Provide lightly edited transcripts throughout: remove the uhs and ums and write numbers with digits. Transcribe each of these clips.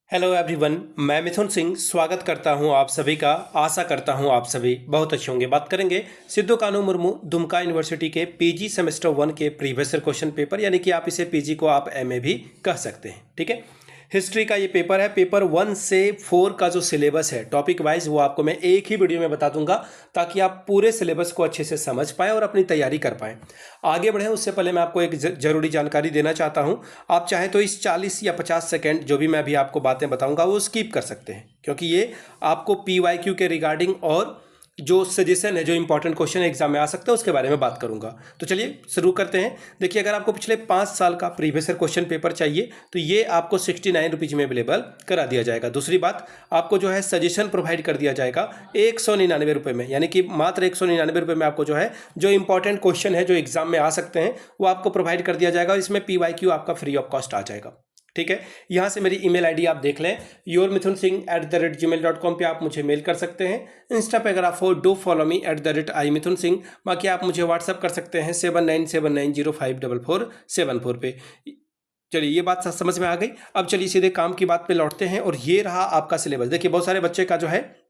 Hello everyone, मैं मिथुन सिंह स्वागत करता हूं आप सभी का। आशा करता हूं आप सभी बहुत अच्छे होंगे। बात करेंगे सिद्धू कानू मुर्मू दुमका यूनिवर्सिटी के पीजी सेमेस्टर 1 के प्रीवियस ईयर क्वेश्चन पेपर, यानी कि आप इसे पीजी को आप एमए भी कह सकते हैं। ठीक है, हिस्ट्री का ये पेपर है। पेपर 1 से 4 का जो सिलेबस है टॉपिक वाइज, वो आपको मैं एक ही वीडियो में बता दूंगा ताकि आप पूरे सिलेबस को अच्छे से समझ पाएँ और अपनी तैयारी कर पाएँ। आगे बढ़ें उससे पहले मैं आपको एक ज़रूरी जानकारी देना चाहता हूं। आप चाहे तो इस 40 या 50 सेकेंड जो भी मैं अभी आपको बातें बताऊंगा वो स्किप कर सकते हैं, क्योंकि ये आपको पीवाईक्यू के रिगार्डिंग और जो सजेशन है, जो इंपॉर्टेंट क्वेश्चन एग्जाम में आ सकता है उसके बारे में बात करूंगा। तो चलिए शुरू करते हैं। देखिए, अगर आपको पिछले 5 साल का प्रीवियस ईयर क्वेश्चन पेपर चाहिए तो ये आपको 69 रुपीज़ में अवेलेबल करा दिया जाएगा। दूसरी बात, आपको जो है सजेशन प्रोवाइड कर दिया जाएगा 199 रुपये में, यानी कि मात्र 199 रुपये में आपको जो है जो इंपॉर्टेंट क्वेश्चन है जो एग्जाम में आ सकते हैं वो आपको प्रोवाइड कर दिया जाएगा। इसमें पीवाईक्यू आपका फ्री ऑफ कॉस्ट आ जाएगा। ठीक है, यहाँ से मेरी ईमेल आईडी आप देख लें, yourmithunsingh@gmail.com पे आप मुझे मेल कर सकते हैं। इंस्टा पे अगर आप हो डू फॉलो मी @imithunsingh। बाकी आप मुझे व्हाट्सअप कर सकते हैं 7979054474 पे। चलिए, ये बात समझ में आ गई। अब चलिए सीधे काम की बात पे लौटते हैं। और ये रहा आपका सिलेबस। देखिए, बहुत सारे बच्चे का जो है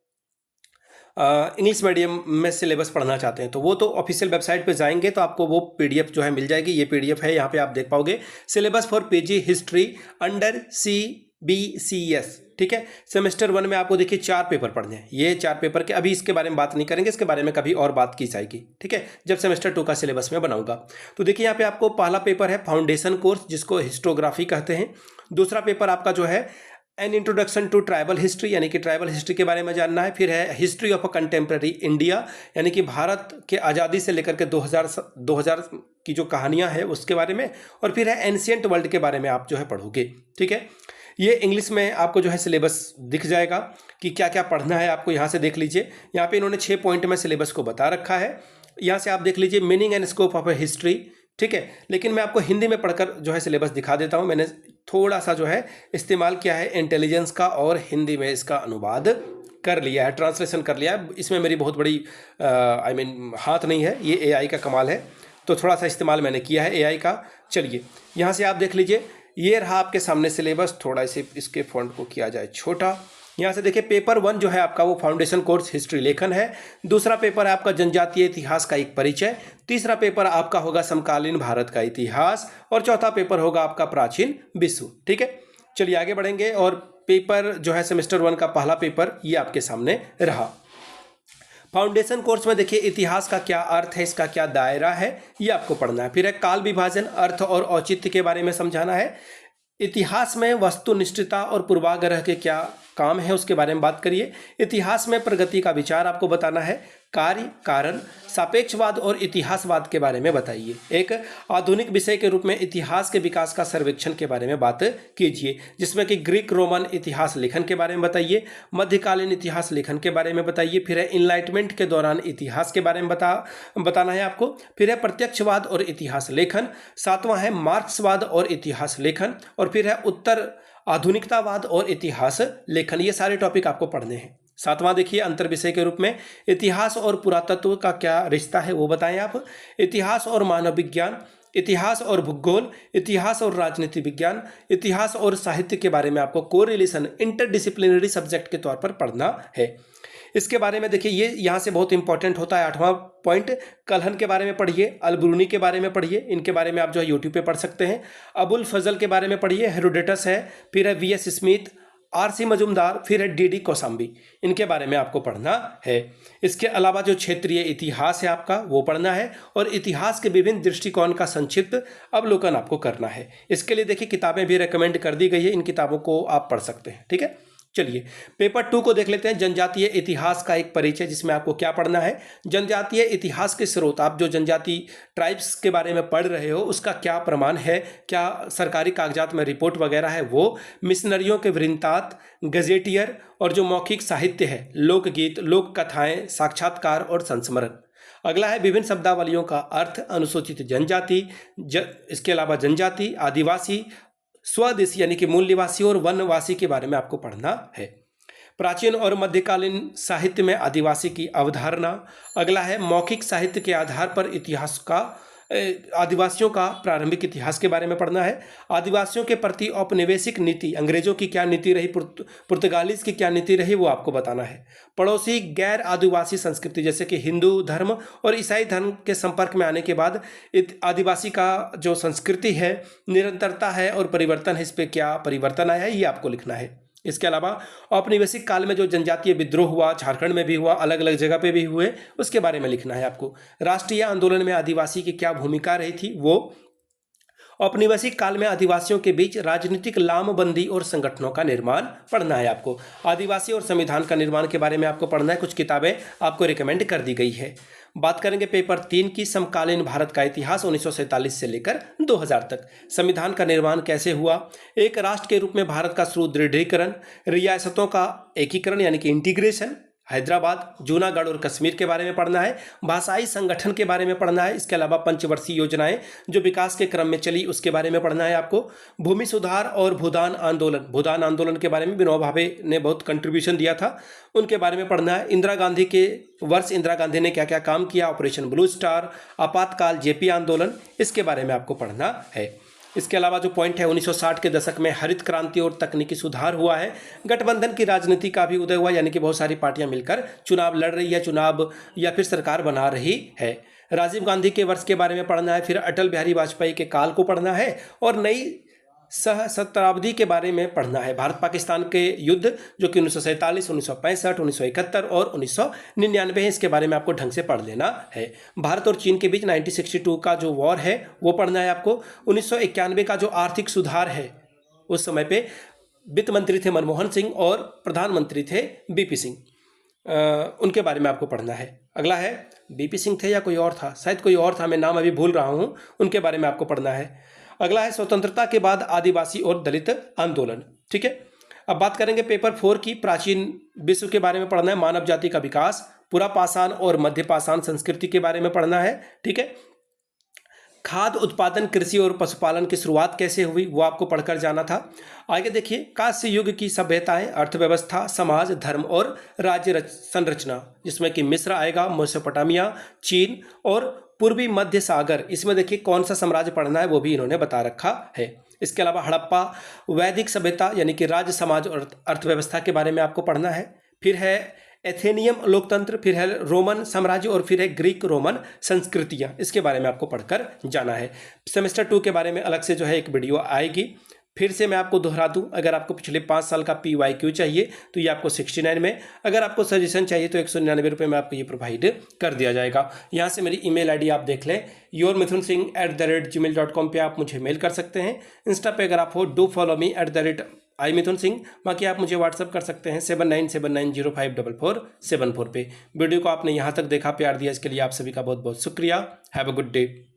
इंग्लिश मीडियम में सिलेबस पढ़ना चाहते हैं तो वो तो ऑफिशियल वेबसाइट पे जाएंगे तो आपको वो पीडीएफ जो है मिल जाएगी। ये पीडीएफ है, यहाँ पे आप देख पाओगे syllabus for PG history under CBCS। ठीक है, सेमेस्टर 1 में आपको देखिए 4 पेपर पढ़ने हैं। ये 4 पेपर के अभी इसके बारे में बात नहीं करेंगे, इसके बारे में कभी और बात की जाएगी। ठीक है, जब सेमेस्टर 2 का सिलेबस में बनाऊंगा। तो देखिए, यहाँ पे आपको पहला पेपर है फाउंडेशन कोर्स, जिसको हिस्टोग्राफी कहते हैं। दूसरा पेपर आपका जो है an introduction to tribal history, यानी कि ट्राइबल हिस्ट्री के बारे में जानना है। फिर है history of a contemporary India, यानी कि भारत के आज़ादी से लेकर के 2000 की जो कहानियां हैं उसके बारे में। और फिर है एंशिएंट वर्ल्ड के बारे में आप जो है पढ़ोगे। ठीक है, ये इंग्लिश में आपको जो है सिलेबस दिख जाएगा कि क्या क्या पढ़ना है आपको। यहाँ से देख लीजिए, यहाँ पे इन्होंने 6 पॉइंट में सिलेबस को बता रखा है। यहाँ से आप देख लीजिए meaning and scope of A history. ठीक है, लेकिन मैं आपको हिंदी में पढ़कर जो है सिलेबस दिखा देता हूँ। मैंने थोड़ा सा जो है इस्तेमाल किया है इंटेलिजेंस का और हिंदी में इसका अनुवाद कर लिया है, ट्रांसलेशन कर लिया है। इसमें मेरी बहुत बड़ी हाथ नहीं है, ये एआई का कमाल है, तो थोड़ा सा इस्तेमाल मैंने किया है एआई का। चलिए, यहाँ से आप देख लीजिए, ये रहा आपके सामने सिलेबस। थोड़ा इसे इसके फॉन्ट को किया जाए छोटा। यहाँ से देखिए, पेपर 1 जो है आपका वो फाउंडेशन कोर्स हिस्ट्री लेखन है। दूसरा पेपर है आपका जनजातीय इतिहास का एक परिचय। तीसरा पेपर आपका होगा समकालीन भारत का इतिहास। और चौथा पेपर होगा आपका प्राचीन विश्व। ठीक है, चलिए आगे बढ़ेंगे। और पेपर जो है सेमेस्टर 1 का पहला पेपर ये आपके सामने रहा। फाउंडेशन कोर्स में देखिए, इतिहास का क्या अर्थ है, इसका क्या दायरा है, ये आपको पढ़ना है। फिर है काल विभाजन, अर्थ और औचित्य के बारे में समझाना है। इतिहास में वस्तुनिष्ठता और पूर्वाग्रह के क्या काम है उसके बारे में बात करिए। इतिहास में प्रगति का विचार आपको बताना है। कार्य, कारण, सापेक्षवाद और इतिहासवाद के बारे में बताइए। एक आधुनिक विषय के रूप में इतिहास के विकास का सर्वेक्षण के बारे में बात कीजिए, जिसमें कि ग्रीक रोमन इतिहास लेखन के बारे में बताइए, मध्यकालीन इतिहास लेखन के बारे में बताइए। फिर है इनलाइटमेंट के दौरान इतिहास के बारे में बताना है आपको। फिर है प्रत्यक्षवाद और इतिहास लेखन। 7वां है मार्क्सवाद और इतिहास लेखन। और फिर है उत्तर आधुनिकतावाद और इतिहास लेखन। ये सारे टॉपिक आपको पढ़ने हैं। 7वां देखिए, अंतर विषय के रूप में इतिहास और पुरातत्व का क्या रिश्ता है वो बताएं आप। इतिहास और मानव विज्ञान, इतिहास और भूगोल, इतिहास और राजनीति विज्ञान, इतिहास और साहित्य के बारे में आपको कोरिलेशन इंटरडिसिप्लिनरी सब्जेक्ट के तौर पर पढ़ना है। इसके बारे में देखिए, ये यहाँ से बहुत इंपॉर्टेंट होता है। 8वां पॉइंट, कलहन के बारे में पढ़िए, अलब्रूनी के बारे में पढ़िए। इनके बारे में आप जो है यूट्यूब पे पढ़ सकते हैं। अबुल फजल के बारे में पढ़िए, हेरोडेटस है। फिर है VS स्मिथ, RC मजुमदार, फिर है DD कौशाम्बी। इनके बारे में आपको पढ़ना है। इसके अलावा जो क्षेत्रीय इतिहास है आपका वो पढ़ना है। और इतिहास के विभिन्न दृष्टिकोण का संक्षिप्त अवलोकन आपको करना है। इसके लिए देखिए, किताबें भी रेकमेंड कर दी गई है, इन किताबों को आप पढ़ सकते हैं। ठीक है, चलिए पेपर 2 को देख लेते हैं। जनजातीय इतिहास का एक परिचय, जिसमें आपको क्या पढ़ना है। जनजातीय इतिहास के स्रोत, आप जो जनजाति ट्राइब्स के बारे में पढ़ रहे हो उसका क्या प्रमाण है, क्या सरकारी कागजात में रिपोर्ट वगैरह है वो। मिशनरियों के वृंतांत, गजेटियर और जो मौखिक साहित्य है, लोकगीत, लोक कथाएं, साक्षात्कार और संस्मरण। अगला है विभिन्न शब्दावलियों का अर्थ, अनुसूचित जनजाति, इसके अलावा जनजाति, आदिवासी, स्वदेशी यानी कि मूल निवासी और वनवासी के बारे में आपको पढ़ना है। प्राचीन और मध्यकालीन साहित्य में आदिवासी की अवधारणा। अगला है मौखिक साहित्य के आधार पर इतिहास का आदिवासियों का प्रारंभिक इतिहास के बारे में पढ़ना है। आदिवासियों के प्रति औपनिवेशिक नीति, अंग्रेजों की क्या नीति रही, पुर्तगालीज की क्या नीति रही, वो आपको बताना है। पड़ोसी गैर आदिवासी संस्कृति जैसे कि हिंदू धर्म और ईसाई धर्म के संपर्क में आने के बाद आदिवासी का जो संस्कृति है, निरंतरता है और परिवर्तन है, इस पर क्या परिवर्तन आया है, ये आपको लिखना है। इसके अलावा औपनिवेशिक काल में जो जनजातीय विद्रोह हुआ, झारखंड में भी हुआ, अलग अलग जगह पे भी हुए, उसके बारे में लिखना है आपको। राष्ट्रीय आंदोलन में आदिवासी की क्या भूमिका रही थी, वो औपनिवेशिक काल में आदिवासियों के बीच राजनीतिक लामबंदी और संगठनों का निर्माण पढ़ना है आपको। आदिवासी और संविधान का निर्माण के बारे में आपको पढ़ना है। कुछ किताबें आपको रिकमेंड कर दी गई है। बात करेंगे पेपर 3 की, समकालीन भारत का इतिहास 1947 से लेकर 2000 तक। संविधान का निर्माण कैसे हुआ, एक राष्ट्र के रूप में भारत का सुदृढ़ीकरण, रियासतों का एकीकरण यानी कि इंटीग्रेशन, हैदराबाद, जूनागढ़ और कश्मीर के बारे में पढ़ना है। भाषाई संगठन के बारे में पढ़ना है। इसके अलावा पंचवर्षीय योजनाएं जो विकास के क्रम में चली, उसके बारे में पढ़ना है आपको। भूमि सुधार और भूदान आंदोलन, भूदान आंदोलन के बारे में विनोबा भावे ने बहुत कंट्रीब्यूशन दिया था, उनके बारे में पढ़ना है। इंदिरा गांधी के वर्ष, इंदिरा गांधी ने क्या क्या काम किया, ऑपरेशन ब्लू स्टार, आपातकाल, जेपी आंदोलन, इसके बारे में आपको पढ़ना है। इसके अलावा जो पॉइंट है, 1960 के दशक में हरित क्रांति और तकनीकी सुधार हुआ है। गठबंधन की राजनीति का भी उदय हुआ, यानी कि बहुत सारी पार्टियां मिलकर चुनाव लड़ रही है, चुनाव या फिर सरकार बना रही है। राजीव गांधी के वर्ष के बारे में पढ़ना है। फिर अटल बिहारी वाजपेयी के काल को पढ़ना है और नई सहस्त्राब्दी के बारे में पढ़ना है। भारत पाकिस्तान के युद्ध जो कि 1947, 1965, 1971 और 1999 है, इसके बारे में आपको ढंग से पढ़ लेना है। भारत और चीन के बीच 1962 का जो वॉर है वो पढ़ना है आपको। 1991 का जो आर्थिक सुधार है, उस समय पे वित्त मंत्री थे मनमोहन सिंह और प्रधानमंत्री थे बीपी सिंह, उनके बारे में आपको पढ़ना है। अगला है, बीपी सिंह थे या कोई और था, शायद कोई और था, मैं नाम अभी भूल रहा हूँ, उनके बारे में आपको पढ़ना है। अगला है, स्वतंत्रता के बाद आदिवासी और दलित आंदोलन। ठीक है, अब बात करेंगे पेपर 4 की, प्राचीन विश्व के बारे में पढ़ना है। मानव जाति का विकास, पुरा पाषाण और मध्य पाषाण संस्कृति के बारे में पढ़ना है। ठीक है, खाद्य उत्पादन, कृषि और पशुपालन की शुरुआत कैसे हुई, वो आपको पढ़कर जाना था। आगे देखिए, कांस्य युग की सभ्यताएं, अर्थव्यवस्था, समाज, धर्म और राज्य संरचना, जिसमें कि मिस्र आएगा, मेसोपोटामिया, चीन और पूर्वी मध्य सागर। इसमें देखिए कौन सा साम्राज्य पढ़ना है वो भी इन्होंने बता रखा है। इसके अलावा हड़प्पा, वैदिक सभ्यता यानी कि राज्य, समाज और अर्थव्यवस्था के बारे में आपको पढ़ना है। फिर है एथेनियम लोकतंत्र, फिर है रोमन साम्राज्य और फिर है ग्रीक रोमन संस्कृतियाँ, इसके बारे में आपको पढ़कर जाना है। सेमेस्टर 2 के बारे में अलग से जो है एक वीडियो आएगी। फिर से मैं आपको दोहरा दूं, अगर आपको पिछले 5 साल का PYQ चाहिए तो ये आपको 69 में, अगर आपको सजेशन चाहिए तो 199 रुपये में आपको ये प्रोवाइड कर दिया जाएगा। यहाँ से मेरी email ID आप देख लें, yourmithunsingh@gmail.com पे आप मुझे मेल कर सकते हैं। इंस्टा पे अगर आप हो, डू फॉलो मी @imithunsingh। बाकी आप मुझे व्हाट्सअप कर सकते हैं 7979054474 पे। वीडियो को आपने यहाँ तक देखा, प्यार दिया, इसके लिए आप सभी का बहुत बहुत शुक्रिया। Have a good day.